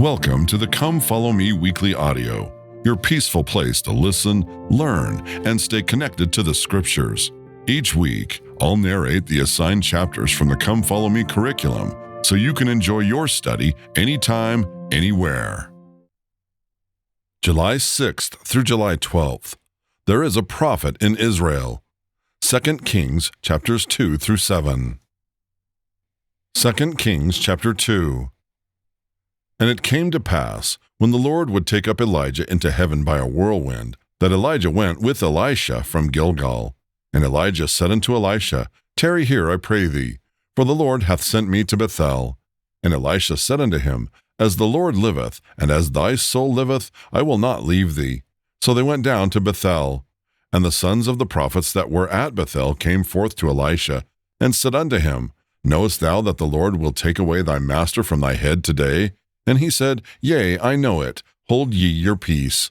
Welcome to the Come Follow Me Weekly Audio, your peaceful place to listen, learn, and stay connected to the Scriptures. Each week, I'll narrate the assigned chapters from the Come Follow Me curriculum so you can enjoy your study anytime, anywhere. July 6th through July 12th, there is a prophet in Israel. 2 Kings chapters 2 through 7. 2 Kings chapter 2. And it came to pass, when the Lord would take up Elijah into heaven by a whirlwind, that Elijah went with Elisha from Gilgal. And Elijah said unto Elisha, Tarry here, I pray thee, for the Lord hath sent me to Bethel. And Elisha said unto him, As the Lord liveth, and as thy soul liveth, I will not leave thee. So they went down to Bethel. And the sons of the prophets that were at Bethel came forth to Elisha, and said unto him, Knowest thou that the Lord will take away thy master from thy head today? And he said, Yea, I know it. Hold ye your peace.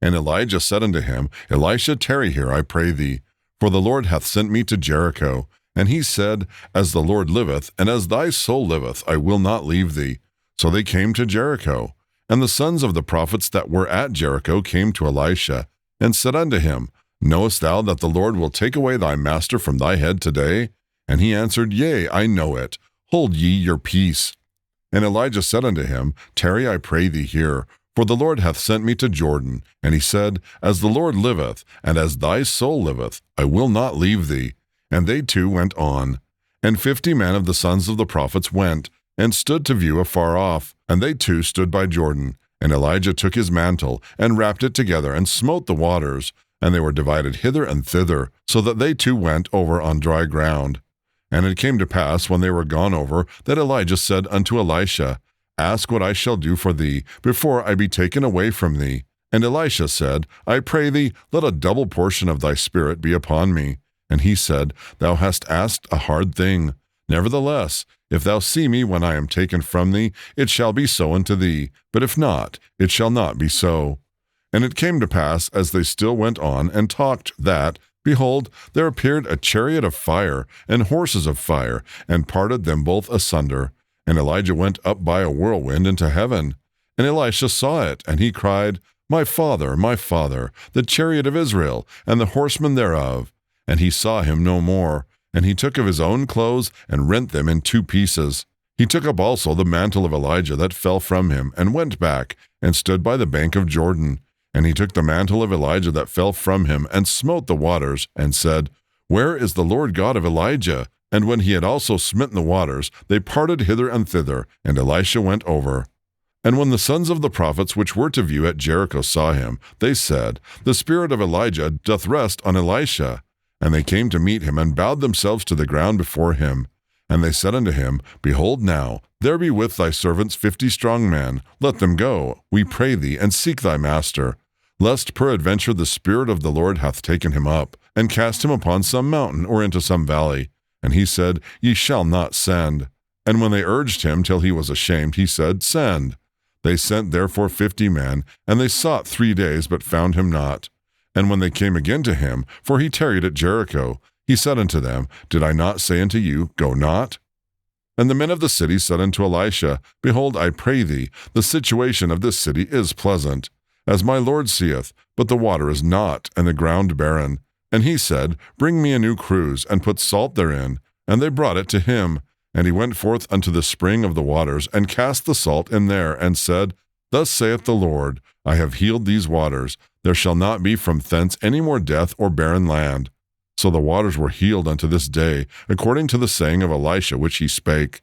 And Elijah said unto him, Elisha, tarry here, I pray thee, for the Lord hath sent me to Jericho. And he said, As the Lord liveth, and as thy soul liveth, I will not leave thee. So they came to Jericho. And the sons of the prophets that were at Jericho came to Elisha, and said unto him, Knowest thou that the Lord will take away thy master from thy head today? And he answered, Yea, I know it. Hold ye your peace. And Elijah said unto him, Tarry, I pray thee here, for the Lord hath sent me to Jordan. And he said, As the Lord liveth, and as thy soul liveth, I will not leave thee. And they two went on. And 50 men of the sons of the prophets went, and stood to view afar off. And they two stood by Jordan. And Elijah took his mantle, and wrapped it together, and smote the waters. And they were divided hither and thither, so that they two went over on dry ground. And it came to pass, when they were gone over, that Elijah said unto Elisha, Ask what I shall do for thee, before I be taken away from thee. And Elisha said, I pray thee, let a double portion of thy spirit be upon me. And he said, Thou hast asked a hard thing. Nevertheless, if thou see me when I am taken from thee, it shall be so unto thee. But if not, it shall not be so. And it came to pass, as they still went on and talked, that, behold, there appeared a chariot of fire, and horses of fire, and parted them both asunder. And Elijah went up by a whirlwind into heaven. And Elisha saw it, and he cried, my father, the chariot of Israel, and the horsemen thereof. And he saw him no more. And he took of his own clothes, and rent them in 2 pieces. He took up also the mantle of Elijah that fell from him, and went back, and stood by the bank of Jordan. And he took the mantle of Elijah that fell from him, and smote the waters, and said, Where is the Lord God of Elijah? And when he had also smitten the waters, they parted hither and thither, and Elisha went over. And when the sons of the prophets which were to view at Jericho saw him, they said, The spirit of Elijah doth rest on Elisha. And they came to meet him, and bowed themselves to the ground before him. And they said unto him, Behold now, there be with thy servants 50 strong men. Let them go, we pray thee, and seek thy master, lest peradventure the Spirit of the Lord hath taken him up, and cast him upon some mountain, or into some valley. And he said, Ye shall not send. And when they urged him till he was ashamed, he said, Send. They sent therefore 50 men, and they sought 3 days, but found him not. And when they came again to him, for he tarried at Jericho, he said unto them, Did I not say unto you, Go not? And the men of the city said unto Elisha, Behold, I pray thee, the situation of this city is pleasant, as my Lord seeth, but the water is not, and the ground barren. And he said, Bring me a new cruse, and put salt therein. And they brought it to him. And he went forth unto the spring of the waters, and cast the salt in there, and said, Thus saith the Lord, I have healed these waters. There shall not be from thence any more death or barren land. So the waters were healed unto this day, according to the saying of Elisha which he spake.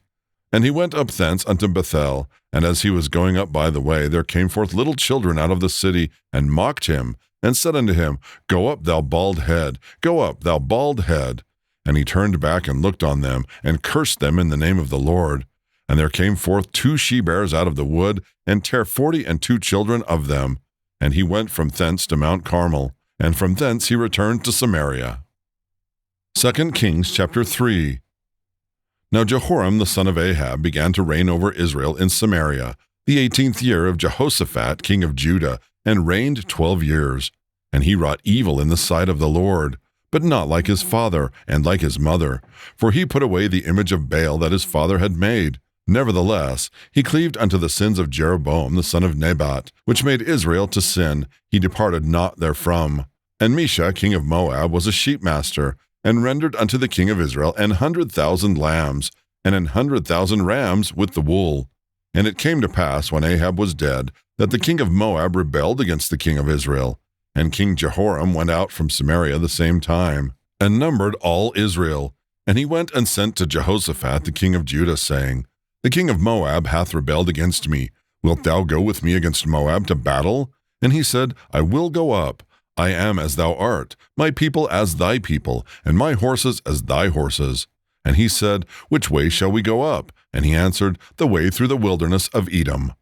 And he went up thence unto Bethel, and as he was going up by the way, there came forth little children out of the city, and mocked him, and said unto him, Go up, thou bald head, go up, thou bald head. And he turned back and looked on them, and cursed them in the name of the Lord. And there came forth 2 she-bears out of the wood, and tare 42 children of them. And he went from thence to Mount Carmel, and from thence he returned to Samaria. 2 Kings chapter 3. Now Jehoram the son of Ahab began to reign over Israel in Samaria, the 18th year of Jehoshaphat king of Judah, and reigned 12 years. And he wrought evil in the sight of the Lord, but not like his father, and like his mother. For he put away the image of Baal that his father had made. Nevertheless, he cleaved unto the sins of Jeroboam the son of Nebat, which made Israel to sin. He departed not therefrom. And Mesha king of Moab was a sheepmaster, and rendered unto the king of Israel 100,000 lambs, and 100,000 rams with the wool. And it came to pass, when Ahab was dead, that the king of Moab rebelled against the king of Israel. And King Jehoram went out from Samaria the same time, and numbered all Israel. And he went and sent to Jehoshaphat the king of Judah, saying, The king of Moab hath rebelled against me. Wilt thou go with me against Moab to battle? And he said, I will go up. I am as thou art, my people as thy people, and my horses as thy horses. And he said, Which way shall we go up? And he answered, The way through the wilderness of Edom.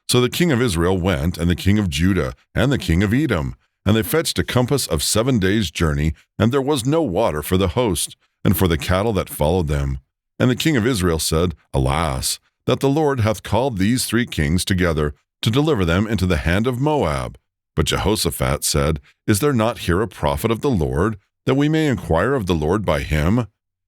So the king of Israel went, and the king of Judah, and the king of Edom. And they fetched a compass of 7 days' journey, and there was no water for the host, and for the cattle that followed them. And the king of Israel said, Alas, that the Lord hath called these 3 kings together, to deliver them into the hand of Moab. But Jehoshaphat said, Is there not here a prophet of the Lord, that we may inquire of the Lord by him?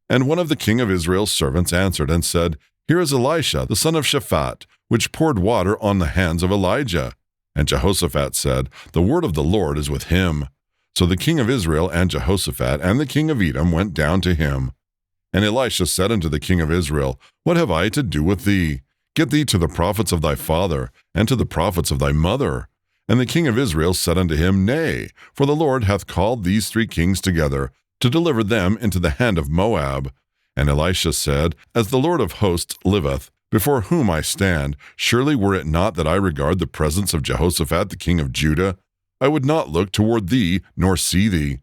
And one of the king of Israel's servants answered and said, Here is Elisha, the son of Shaphat, which poured water on the hands of Elijah. And Jehoshaphat said, The word of the Lord is with him. So the king of Israel and Jehoshaphat and the king of Edom went down to him. And Elisha said unto the king of Israel, What have I to do with thee? Get thee to the prophets of thy father, and to the prophets of thy mother. And the king of Israel said unto him, Nay, for the Lord hath called these 3 kings together, to deliver them into the hand of Moab. And Elisha said, As the Lord of hosts liveth, before whom I stand, surely were it not that I regard the presence of Jehoshaphat the king of Judah, I would not look toward thee, nor see thee.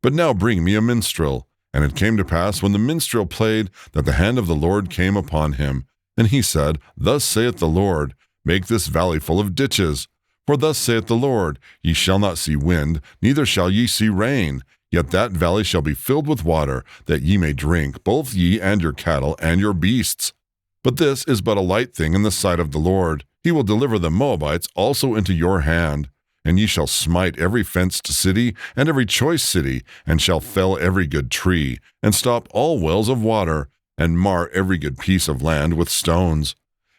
But now bring me a minstrel. And it came to pass, when the minstrel played, that the hand of the Lord came upon him. And he said, Thus saith the Lord, Make this valley full of ditches. For thus saith the Lord, Ye shall not see wind, neither shall ye see rain. Yet that valley shall be filled with water, that ye may drink, both ye and your cattle and your beasts. But this is but a light thing in the sight of the Lord. He will deliver the Moabites also into your hand. And ye shall smite every fenced city, and every choice city, and shall fell every good tree, and stop all wells of water, and mar every good piece of land with stones.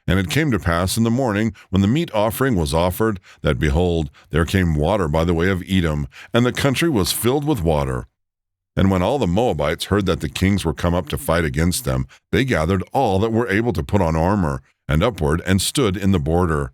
And it came to pass in the morning, when the meat offering was offered, that, behold, there came water by the way of Edom, and the country was filled with water. And when all the Moabites heard that the kings were come up to fight against them, they gathered all that were able to put on armor, and upward, and stood in the border.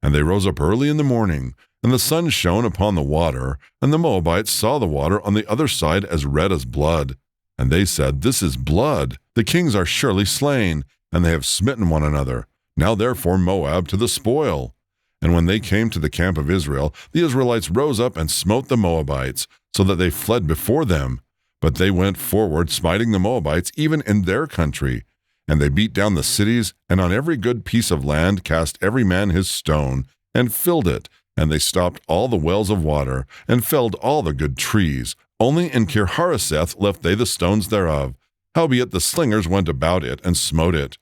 And they rose up early in the morning, and the sun shone upon the water, and the Moabites saw the water on the other side as red as blood. And they said, This is blood. The kings are surely slain, and they have smitten one another. Now therefore Moab to the spoil. And when they came to the camp of Israel, the Israelites rose up and smote the Moabites, so that they fled before them. But they went forward, smiting the Moabites even in their country. And they beat down the cities, and on every good piece of land cast every man his stone, and filled it. And they stopped all the wells of water, and felled all the good trees. Only in Kir-hareseth left they the stones thereof. Howbeit the slingers went about it, and smote it.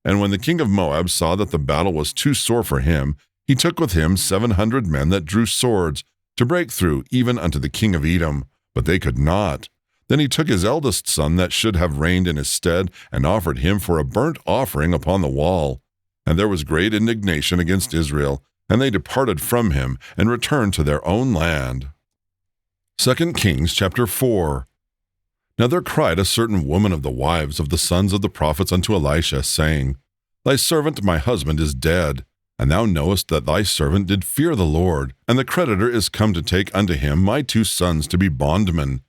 And when the king of Moab saw that the battle was too sore for him, he took with him 700 men that drew swords, to break through even unto the king of Edom. But they could not. Then he took his eldest son that should have reigned in his stead, and offered him for a burnt offering upon the wall. And there was great indignation against Israel, and they departed from him, and returned to their own land. 2 Kings chapter 4. Now there cried a certain woman of the wives of the sons of the prophets unto Elisha, saying, Thy servant my husband is dead, and thou knowest that thy servant did fear the Lord, and the creditor is come to take unto him my 2 sons to be bondmen.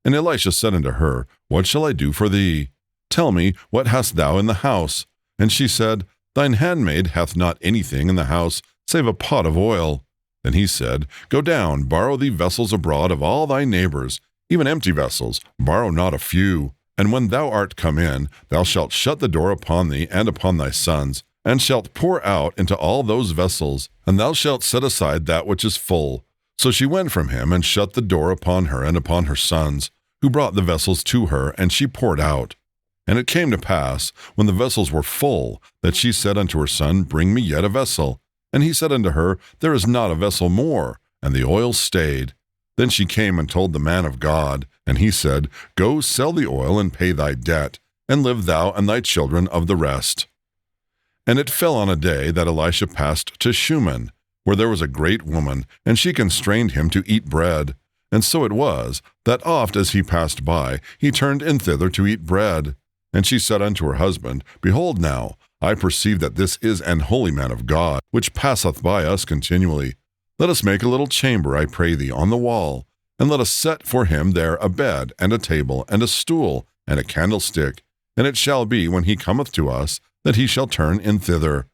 And Elisha said unto her, What shall I do for thee? Tell me, what hast thou in the house? And she said, Thine handmaid hath not anything in the house, save a pot of oil. Then he said, Go down, borrow thee vessels abroad of all thy neighbors, even empty vessels, borrow not a few. And when thou art come in, thou shalt shut the door upon thee and upon thy sons, and shalt pour out into all those vessels, and thou shalt set aside that which is full. So she went from him, and shut the door upon her and upon her sons, who brought the vessels to her, and she poured out. And it came to pass, when the vessels were full, that she said unto her son, Bring me yet a vessel. And he said unto her, There is not a vessel more. And the oil stayed. Then she came and told the man of God, and he said, Go sell the oil and pay thy debt, and live thou and thy children of the rest. And it fell on a day that Elisha passed to Shunem, where there was a great woman, and she constrained him to eat bread. And so it was, that oft as he passed by, he turned in thither to eat bread. And she said unto her husband, Behold now, I perceive that this is an holy man of God, which passeth by us continually. Let us make a little chamber, I pray thee, on the wall, and let us set for him there a bed, and a table, and a stool, and a candlestick. And it shall be, when he cometh to us, that he shall turn in thither.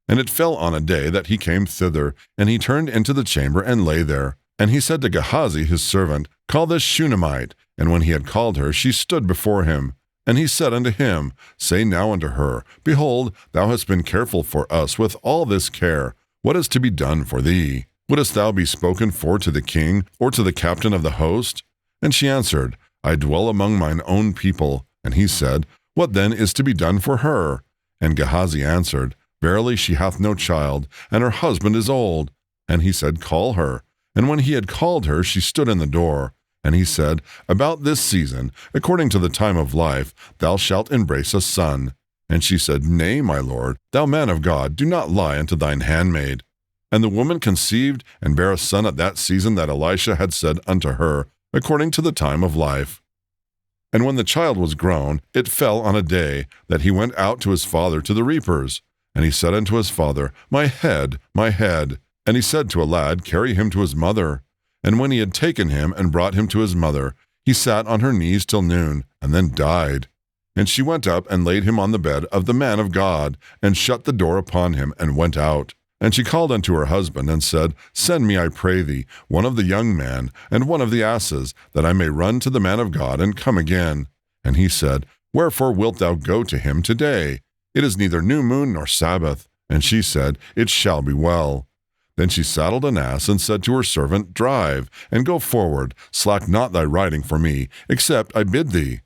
And it fell on a day that he came thither, and he turned into the chamber, and lay there. And he said to Gehazi his servant, Call this Shunammite. And when he had called her, she stood before him. And he said unto him, Say now unto her, Behold, thou hast been careful for us with all this care. What is to be done for thee? Wouldest thou be spoken for to the king, or to the captain of the host? And she answered, I dwell among mine own people. And he said, What then is to be done for her? And Gehazi answered, Verily she hath no child, and her husband is old. And he said, Call her. And when he had called her, she stood in the door. And he said, About this season, according to the time of life, thou shalt embrace a son. And she said, Nay, my lord, thou man of God, do not lie unto thine handmaid. And the woman conceived, and bare a son at that season that Elisha had said unto her, according to the time of life. And when the child was grown, it fell on a day that he went out to his father to the reapers. And he said unto his father, My head, my head. And he said to a lad, Carry him to his mother. And when he had taken him and brought him to his mother, he sat on her knees till noon, and then died. And she went up and laid him on the bed of the man of God, and shut the door upon him, and went out. And she called unto her husband, and said, Send me, I pray thee, one of the young men, and one of the asses, that I may run to the man of God, and come again. And he said, Wherefore wilt thou go to him today? It is neither new moon nor Sabbath. And she said, It shall be well. Then she saddled an ass, and said to her servant, Drive, and go forward, slack not thy riding for me, except I bid thee.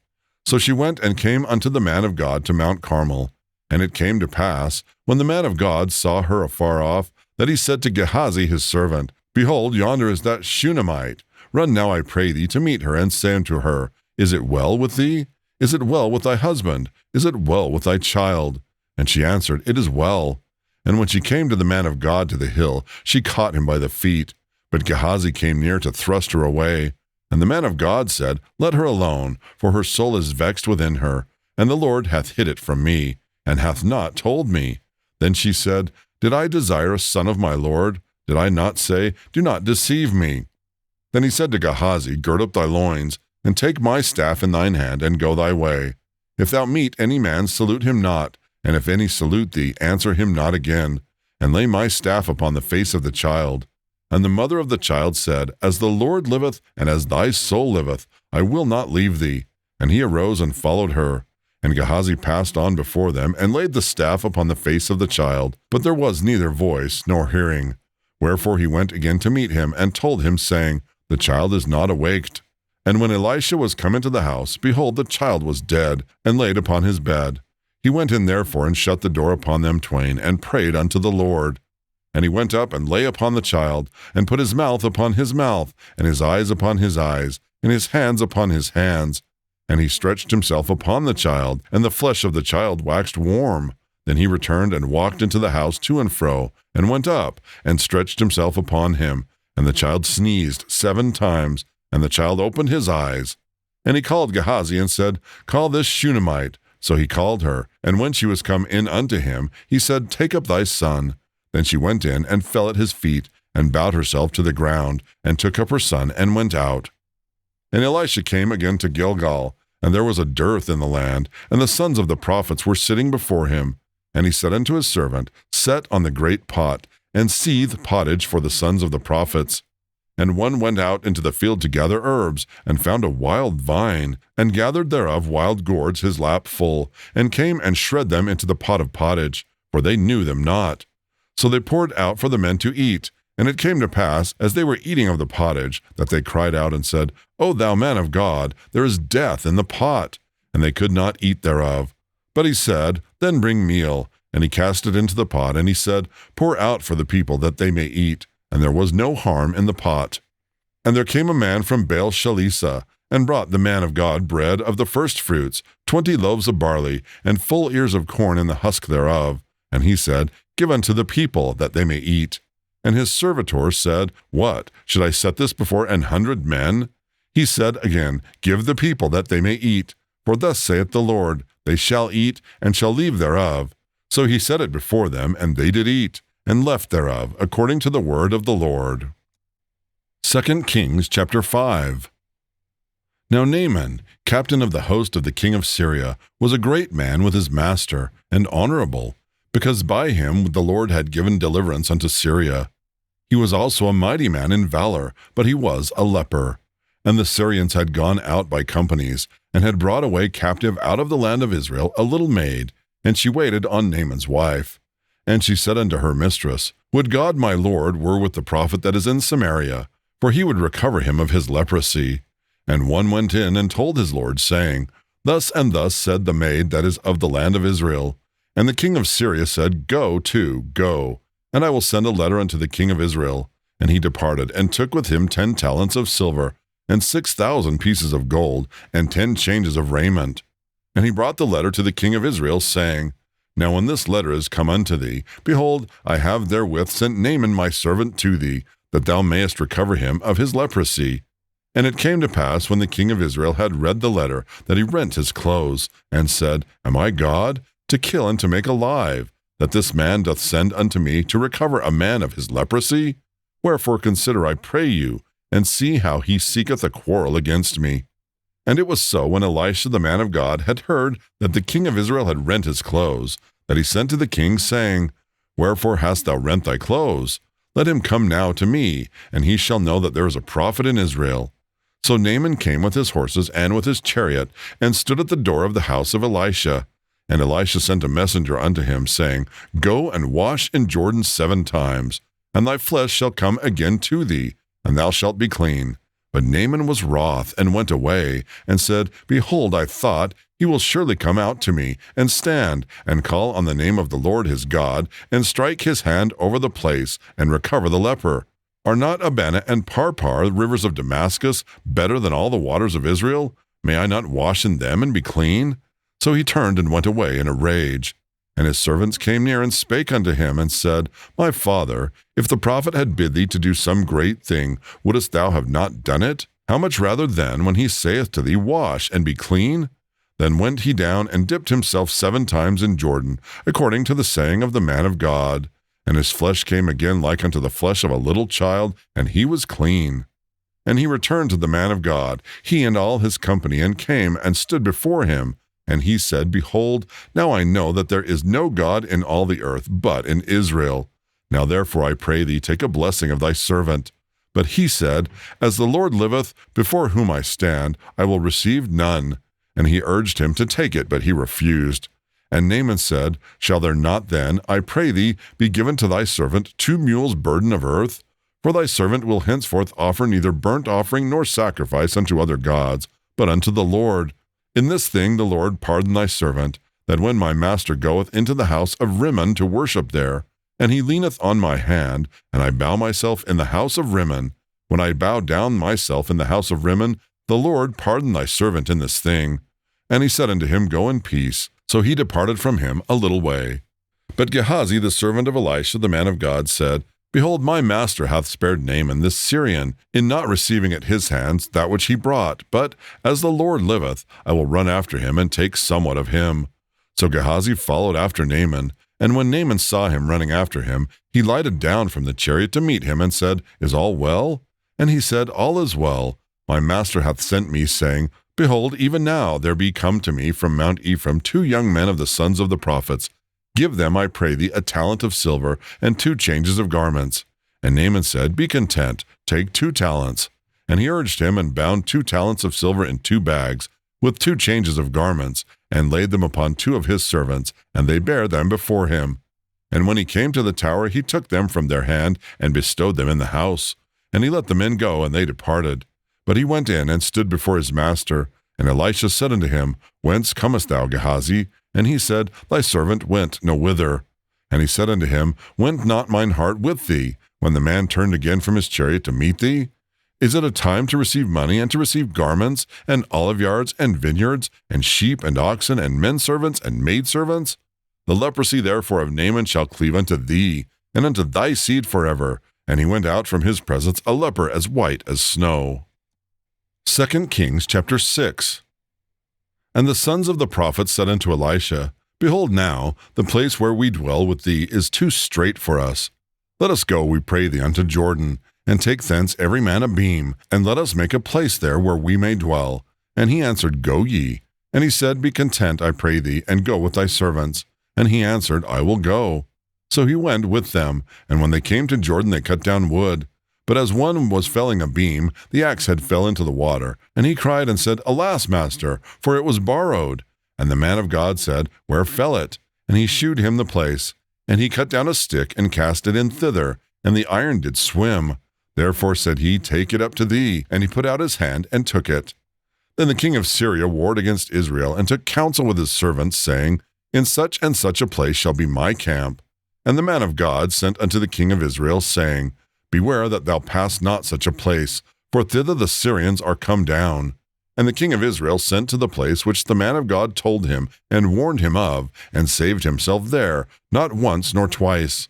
So she went and came unto the man of God to Mount Carmel. And it came to pass, when the man of God saw her afar off, that he said to Gehazi his servant, Behold, yonder is that Shunammite. Run now, I pray thee, to meet her, and say unto her, Is it well with thee? Is it well with thy husband? Is it well with thy child? And she answered, It is well. And when she came to the man of God to the hill, she caught him by the feet. But Gehazi came near to thrust her away. And the man of God said, Let her alone, for her soul is vexed within her, and the Lord hath hid it from me, and hath not told me. Then she said, Did I desire a son of my Lord? Did I not say, Do not deceive me? Then he said to Gehazi, Gird up thy loins, and take my staff in thine hand, and go thy way. If thou meet any man, salute him not, and if any salute thee, answer him not again, and lay my staff upon the face of the child. And the mother of the child said, As the Lord liveth, and as thy soul liveth, I will not leave thee. And he arose and followed her. And Gehazi passed on before them, and laid the staff upon the face of the child. But there was neither voice nor hearing. Wherefore he went again to meet him, and told him, saying, The child is not awaked. And when Elisha was come into the house, behold, the child was dead, and laid upon his bed. He went in therefore, and shut the door upon them twain, and prayed unto the Lord. And he went up, and lay upon the child, and put his mouth upon his mouth, and his eyes upon his eyes, and his hands upon his hands. And he stretched himself upon the child, and the flesh of the child waxed warm. Then he returned and walked into the house to and fro, and went up, and stretched himself upon him. And the child sneezed 7 times, and the child opened his eyes. And he called Gehazi, and said, Call this Shunammite. So he called her, and when she was come in unto him, he said, Take up thy son. Then she went in, and fell at his feet, and bowed herself to the ground, and took up her son, and went out. And Elisha came again to Gilgal, and there was a dearth in the land, and the sons of the prophets were sitting before him. And he said unto his servant, Set on the great pot, and seethe pottage for the sons of the prophets. And one went out into the field to gather herbs, and found a wild vine, and gathered thereof wild gourds his lap full, and came and shred them into the pot of pottage, for they knew them not. So they poured out for the men to eat. And it came to pass, as they were eating of the pottage, that they cried out and said, O thou man of God, there is death in the pot. And they could not eat thereof. But he said, Then bring meal. And he cast it into the pot, and he said, Pour out for the people that they may eat. And there was no harm in the pot. And there came a man from Baal-Shalisha, and brought the man of God bread of the firstfruits, 20 loaves of barley, and full ears of corn in the husk thereof. And he said, Give unto the people, that they may eat. And his servitor said, What, should I set this before 100 men? He said again, Give the people, that they may eat. For thus saith the Lord, They shall eat, and shall leave thereof. So he set it before them, and they did eat, and left thereof, according to the word of the Lord. 2 Kings chapter 5. Now Naaman, captain of the host of the king of Syria, was a great man with his master, and honorable, because by him the Lord had given deliverance unto Syria. He was also a mighty man in valor, but he was a leper. And the Syrians had gone out by companies, and had brought away captive out of the land of Israel a little maid, and she waited on Naaman's wife. And she said unto her mistress, Would God my Lord were with the prophet that is in Samaria, for he would recover him of his leprosy. And one went in and told his lord, saying, Thus and thus said the maid that is of the land of Israel. And the king of Syria said, Go to, go, and I will send a letter unto the king of Israel. And he departed, and took with him 10 talents of silver, and 6,000 pieces of gold, and 10 changes of raiment. And he brought the letter to the king of Israel, saying, Now when this letter is come unto thee, behold, I have therewith sent Naaman my servant to thee, that thou mayest recover him of his leprosy. And it came to pass, when the king of Israel had read the letter, that he rent his clothes, and said, Am I God, to kill and to make alive, that this man doth send unto me to recover a man of his leprosy? Wherefore consider, I pray you, and see how he seeketh a quarrel against me. And it was so, when Elisha the man of God had heard that the king of Israel had rent his clothes, that he sent to the king, saying, Wherefore hast thou rent thy clothes? Let him come now to me, and he shall know that there is a prophet in Israel. So Naaman came with his horses and with his chariot, and stood at the door of the house of Elisha. And Elisha sent a messenger unto him, saying, Go and wash in Jordan 7 times, and thy flesh shall come again to thee, and thou shalt be clean. But Naaman was wroth, and went away, and said, Behold, I thought, he will surely come out to me, and stand, and call on the name of the Lord his God, and strike his hand over the place, and recover the leper. Are not Abana and Parpar, rivers of Damascus, better than all the waters of Israel? May I not wash in them and be clean? So he turned and went away in a rage. And his servants came near and spake unto him, and said, My father, if the prophet had bid thee to do some great thing, wouldest thou have not done it? How much rather then, when he saith to thee, Wash, and be clean? Then went he down and dipped himself 7 times in Jordan, according to the saying of the man of God. And his flesh came again like unto the flesh of a little child, and he was clean. And he returned to the man of God, he and all his company, and came and stood before him. And he said, Behold, now I know that there is no God in all the earth but in Israel. Now therefore I pray thee, take a blessing of thy servant. But he said, As the Lord liveth, before whom I stand, I will receive none. And he urged him to take it, but he refused. And Naaman said, Shall there not then, I pray thee, be given to thy servant 2 mules' burden of earth? For thy servant will henceforth offer neither burnt offering nor sacrifice unto other gods, but unto the Lord. In this thing the Lord pardon thy servant, that when my master goeth into the house of Rimmon to worship there, and he leaneth on my hand, and I bow myself in the house of Rimmon, when I bow down myself in the house of Rimmon, the Lord pardon thy servant in this thing. And he said unto him, Go in peace. So he departed from him a little way. But Gehazi, the servant of Elisha, the man of God, said, Behold, my master hath spared Naaman this Syrian, in not receiving at his hands that which he brought. But, as the Lord liveth, I will run after him, and take somewhat of him. So Gehazi followed after Naaman, and when Naaman saw him running after him, he lighted down from the chariot to meet him, and said, Is all well? And he said, All is well. My master hath sent me, saying, Behold, even now there be come to me from Mount Ephraim 2 young men of the sons of the prophets. Give them, I pray thee, a talent of silver, and 2 changes of garments. And Naaman said, Be content, take 2 talents. And he urged him, and bound 2 talents of silver in 2 bags, with 2 changes of garments, and laid them upon 2 of his servants, and they bare them before him. And when he came to the tower, he took them from their hand, and bestowed them in the house. And he let the men go, and they departed. But he went in, and stood before his master. And Elisha said unto him, Whence comest thou, Gehazi? And he said, Thy servant went no whither. And he said unto him, Went not mine heart with thee, when the man turned again from his chariot to meet thee? Is it a time to receive money, and to receive garments, and oliveyards, and vineyards, and sheep, and oxen, and men servants, and maidservants? The leprosy therefore of Naaman shall cleave unto thee, and unto thy seed forever. And he went out from his presence a leper as white as snow. 2 Kings chapter 6. And the sons of the prophets said unto Elisha, Behold now, the place where we dwell with thee is too strait for us. Let us go, we pray thee, unto Jordan, and take thence every man a beam, and let us make a place there where we may dwell. And he answered, Go ye. And he said, Be content, I pray thee, and go with thy servants. And he answered, I will go. So he went with them, and when they came to Jordan they cut down wood. But as one was felling a beam, the axe head fell into the water, and he cried and said, Alas, master, for it was borrowed. And the man of God said, Where fell it? And he shewed him the place. And he cut down a stick, and cast it in thither, and the iron did swim. Therefore said he, Take it up to thee. And he put out his hand, and took it. Then the king of Syria warred against Israel, and took counsel with his servants, saying, In such and such a place shall be my camp. And the man of God sent unto the king of Israel, saying, Beware that thou pass not such a place, for thither the Syrians are come down. And the king of Israel sent to the place which the man of God told him, and warned him of, and saved himself there, not once nor twice.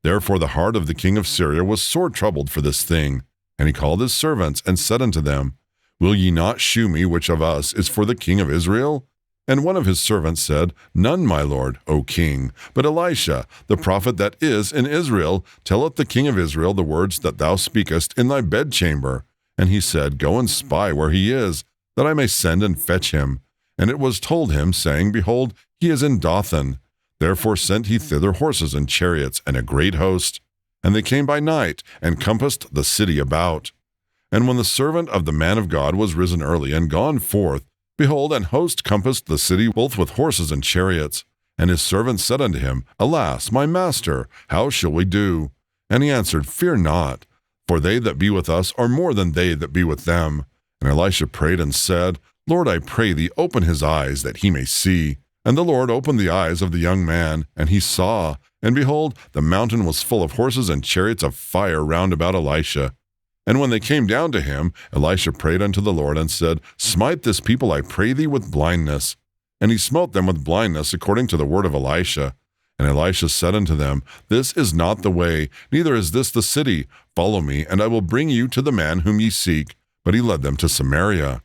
Therefore the heart of the king of Syria was sore troubled for this thing. And he called his servants, and said unto them, Will ye not shew me which of us is for the king of Israel? And one of his servants said, None, my lord, O king, but Elisha, the prophet that is in Israel, telleth the king of Israel the words that thou speakest in thy bedchamber. And he said, Go and spy where he is, that I may send and fetch him. And it was told him, saying, Behold, he is in Dothan. Therefore sent he thither horses and chariots and a great host. And they came by night, and compassed the city about. And when the servant of the man of God was risen early and gone forth, behold, an host compassed the city both with horses and chariots. And his servant said unto him, Alas, my master, how shall we do? And he answered, Fear not, for they that be with us are more than they that be with them. And Elisha prayed and said, Lord, I pray thee, open his eyes, that he may see. And the Lord opened the eyes of the young man, and he saw. And behold, the mountain was full of horses and chariots of fire round about Elisha. And when they came down to him, Elisha prayed unto the Lord, and said, Smite this people, I pray thee, with blindness. And he smote them with blindness, according to the word of Elisha. And Elisha said unto them, This is not the way, neither is this the city. Follow me, and I will bring you to the man whom ye seek. But he led them to Samaria.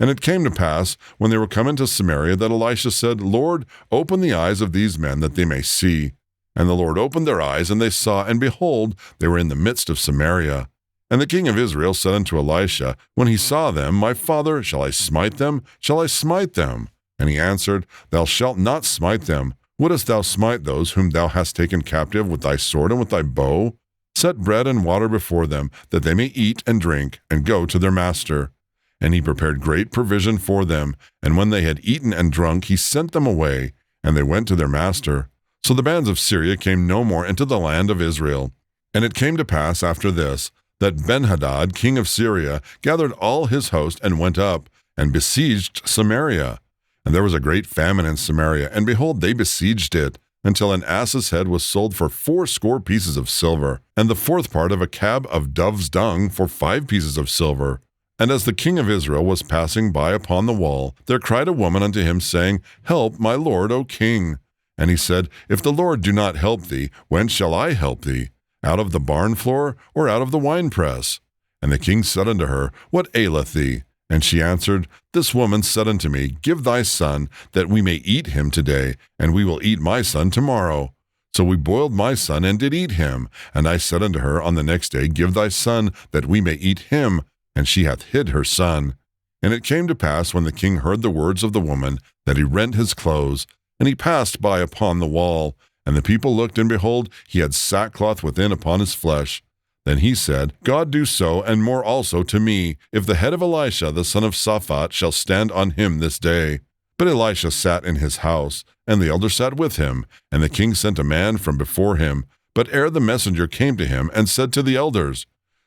And it came to pass, when they were come into Samaria, that Elisha said, Lord, open the eyes of these men, that they may see. And the Lord opened their eyes, and they saw, and behold, they were in the midst of Samaria. And the king of Israel said unto Elisha, when he saw them, My father, shall I smite them? Shall I smite them? And he answered, Thou shalt not smite them. Wouldest thou smite those whom thou hast taken captive with thy sword and with thy bow? Set bread and water before them, that they may eat and drink, and go to their master. And he prepared great provision for them, and when they had eaten and drunk, he sent them away, and they went to their master. So the bands of Syria came no more into the land of Israel. And it came to pass after this, that Benhadad, king of Syria, gathered all his host, and went up, and besieged Samaria. And there was a great famine in Samaria, and behold, they besieged it, until an ass's head was sold for 80 pieces of silver, and the fourth part of a cab of dove's dung for 5 pieces of silver. And as the king of Israel was passing by upon the wall, there cried a woman unto him, saying, Help, my lord, O king. And he said, If the Lord do not help thee, whence shall I help thee? Out of the barn floor, or out of the winepress? And the king said unto her, What aileth thee? And she answered, This woman said unto me, Give thy son, that we may eat him today, and we will eat my son tomorrow. So we boiled my son, and did eat him. And I said unto her on the next day, Give thy son, that we may eat him. And she hath hid her son. And it came to pass, when the king heard the words of the woman, that he rent his clothes, and he passed by upon the wall. And the people looked, and behold, he had sackcloth within upon his flesh. Then he said, God do so, and more also to me, if the head of Elisha the son of Shaphat shall stand on him this day. But Elisha sat in his house, and the elder sat with him. And the king sent a man from before him. But ere the messenger came to him, and said to the elders,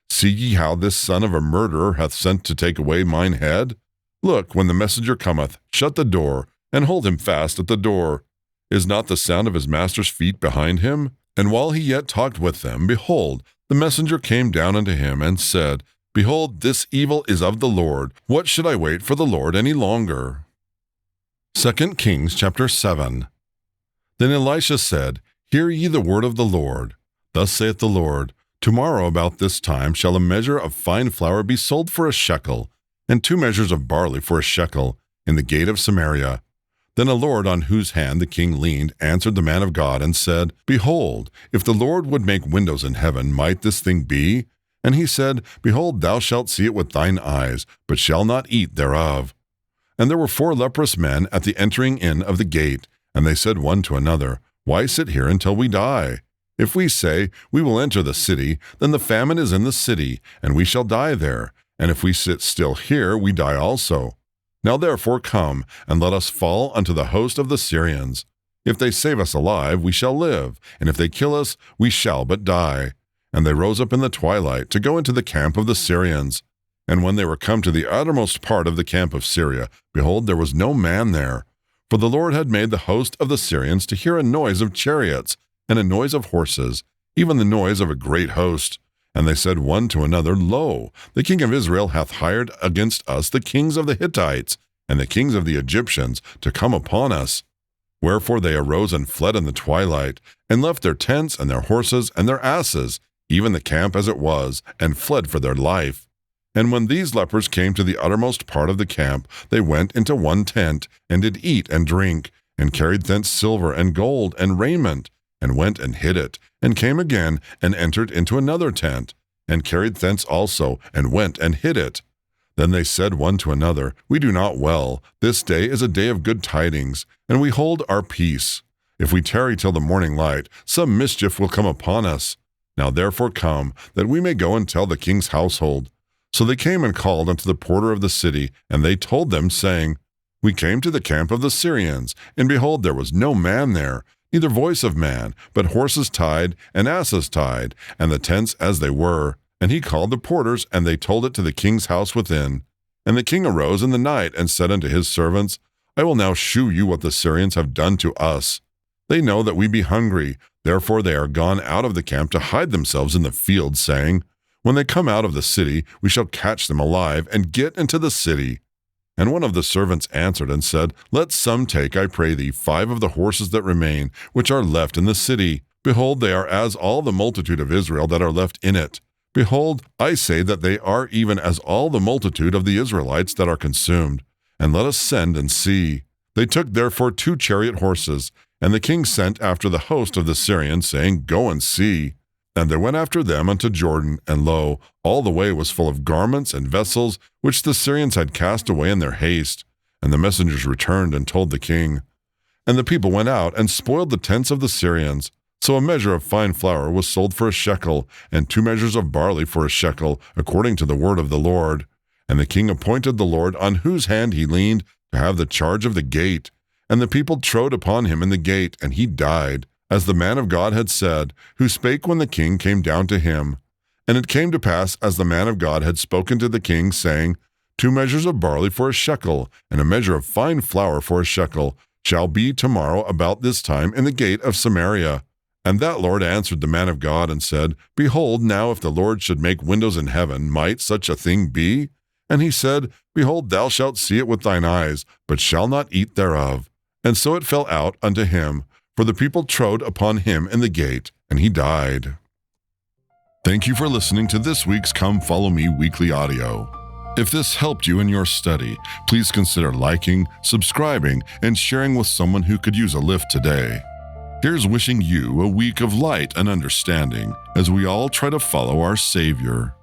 See ye how this son of a murderer hath sent to take away mine head? Look, when the messenger cometh, shut the door, and hold him fast at the door. Is not the sound of his master's feet behind him? And while he yet talked with them, behold, the messenger came down unto him, and said, Behold, this evil is of the Lord. What should I wait for the Lord any longer? 2 Kings chapter 7. Then Elisha said, Hear ye the word of the Lord. Thus saith the Lord, Tomorrow about this time shall a measure of fine flour be sold for a shekel, and 2 measures of barley for a shekel, in the gate of Samaria. Then a lord on whose hand the king leaned answered the man of God and said, Behold, if the Lord would make windows in heaven, might this thing be? And he said, Behold, thou shalt see it with thine eyes, but shall not eat thereof. And there were 4 leprous men at the entering in of the gate, and they said one to another, Why sit here until we die? If we say, We will enter the city, then the famine is in the city, and we shall die there. And if we sit still here, we die also. Now therefore come, and let us fall unto the host of the Syrians. If they save us alive, we shall live, and if they kill us, we shall but die. And they rose up in the twilight to go into the camp of the Syrians. And when they were come to the uttermost part of the camp of Syria, behold, there was no man there. For the Lord had made the host of the Syrians to hear a noise of chariots, and a noise of horses, even the noise of a great host. And they said one to another, Lo, the king of Israel hath hired against us the kings of the Hittites, and the kings of the Egyptians, to come upon us. Wherefore they arose and fled in the twilight, and left their tents and their horses and their asses, even the camp as it was, and fled for their life. And when these lepers came to the uttermost part of the camp, they went into one tent, and did eat and drink, and carried thence silver and gold and raiment, and went and hid it, and came again, and entered into another tent, and carried thence also, and went and hid it. Then they said one to another, We do not well. This day is a day of good tidings, and we hold our peace. If we tarry till the morning light, some mischief will come upon us. Now therefore come, that we may go and tell the king's household. So they came and called unto the porter of the city, and they told them, saying, We came to the camp of the Syrians, and behold, there was no man there, neither voice of man, but horses tied, and asses tied, and the tents as they were. And he called the porters, and they told it to the king's house within. And the king arose in the night, and said unto his servants, I will now shew you what the Syrians have done to us. They know that we be hungry, therefore they are gone out of the camp to hide themselves in the field, saying, When they come out of the city, we shall catch them alive, and get into the city. And one of the servants answered and said, Let some take, I pray thee, 5 of the horses that remain, which are left in the city. Behold, they are as all the multitude of Israel that are left in it. Behold, I say that they are even as all the multitude of the Israelites that are consumed. And let us send and see. They took therefore 2 chariot horses, and the king sent after the host of the Syrians, saying, Go and see. And they went after them unto Jordan, and lo, all the way was full of garments and vessels, which the Syrians had cast away in their haste. And the messengers returned and told the king. And the people went out and spoiled the tents of the Syrians. So a measure of fine flour was sold for a shekel, and 2 measures of barley for a shekel, according to the word of the Lord. And the king appointed the Lord on whose hand he leaned to have the charge of the gate. And the people trode upon him in the gate, and he died, as the man of God had said, who spake when the king came down to him. And it came to pass, as the man of God had spoken to the king, saying, 2 measures of barley for a shekel, and a measure of fine flour for a shekel, shall be tomorrow about this time in the gate of Samaria. And that Lord answered the man of God, and said, Behold, now if the Lord should make windows in heaven, might such a thing be? And he said, Behold, thou shalt see it with thine eyes, but shalt not eat thereof. And so it fell out unto him, for the people trode upon him in the gate, and he died. Thank you for listening to this week's Come Follow Me weekly audio. If this helped you in your study, please consider liking, subscribing, and sharing with someone who could use a lift today. Here's wishing you a week of light and understanding as we all try to follow our Savior.